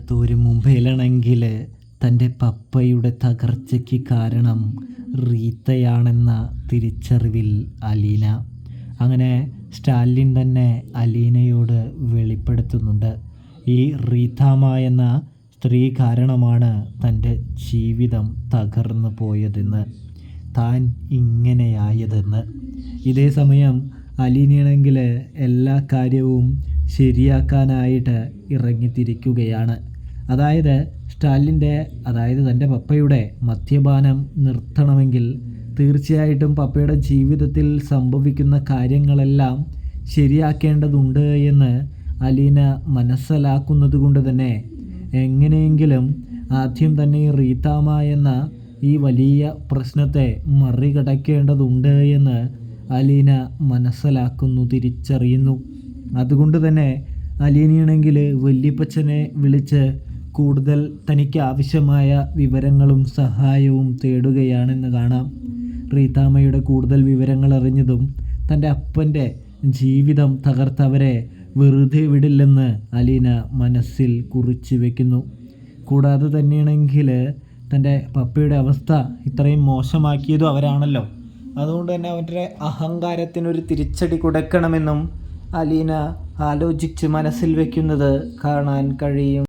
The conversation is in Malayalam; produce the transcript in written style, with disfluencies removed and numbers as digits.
അറിയാത്തൊരു മുമ്പേലാണെങ്കിൽ തൻ്റെ പപ്പയുടെ തകർച്ചയ്ക്ക് കാരണം റീത്തയാണെന്ന തിരിച്ചറിവിൽ അലീന. അങ്ങനെ സ്റ്റാലിൻ തന്നെ അലീനയോട് വെളിപ്പെടുത്തുന്നുണ്ട്, ഈ റീത്താമ്മ എന്ന സ്ത്രീ കാരണമാണ് തൻ്റെ ജീവിതം തകർന്നു പോയതെന്ന്, താൻ ഇങ്ങനെയായതെന്ന്. ഇതേ സമയം അലീനയാണെങ്കിൽ എല്ലാ കാര്യവും ശരിയാക്കാനായിട്ട് ഇറങ്ങിത്തിരിക്കുകയാണ്. അതായത് തൻ്റെ പപ്പയുടെ മദ്യപാനം നിർത്തണമെങ്കിൽ തീർച്ചയായിട്ടും പപ്പയുടെ ജീവിതത്തിൽ സംഭവിക്കുന്ന കാര്യങ്ങളെല്ലാം ശരിയാക്കേണ്ടതുണ്ട് എന്ന് അലീന മനസ്സിലാക്കുന്നത് കൊണ്ട് തന്നെ എങ്ങനെയെങ്കിലും ആദ്യം തന്നെ റീത്താമ്മ എന്ന ഈ വലിയ പ്രശ്നത്തെ മറികടക്കേണ്ടതുണ്ട് എന്ന് അലീന മനസ്സിലാക്കുന്നു, തിരിച്ചറിയുന്നു. അതുകൊണ്ട് തന്നെ അലീനയാണെങ്കിൽ വല്യപ്പച്ചനെ വിളിച്ച് കൂടുതൽ തനിക്ക് ആവശ്യമായ വിവരങ്ങളും സഹായവും തേടുകയാണെന്ന് കാണാം. റീത്താമ്മയുടെ കൂടുതൽ വിവരങ്ങൾ അറിഞ്ഞതും തൻ്റെ അപ്പൻ്റെ ജീവിതം തകർത്തവരെ വെറുതെ വിടില്ലെന്ന് അലീന മനസ്സിൽ കുറിച്ച് വയ്ക്കുന്നു. കൂടാതെ തന്നെയാണെങ്കിൽ തൻ്റെ പപ്പയുടെ അവസ്ഥ ഇത്രയും മോശമാക്കിയതും അവരാണല്ലോ. അതുകൊണ്ട് തന്നെ അവരുടെ അഹങ്കാരത്തിനൊരു തിരിച്ചടി കൊടുക്കണമെന്നും അലീന ആലോചിച്ച് മനസ്സിൽ വയ്ക്കുന്നത് കാണാൻ കഴിയും.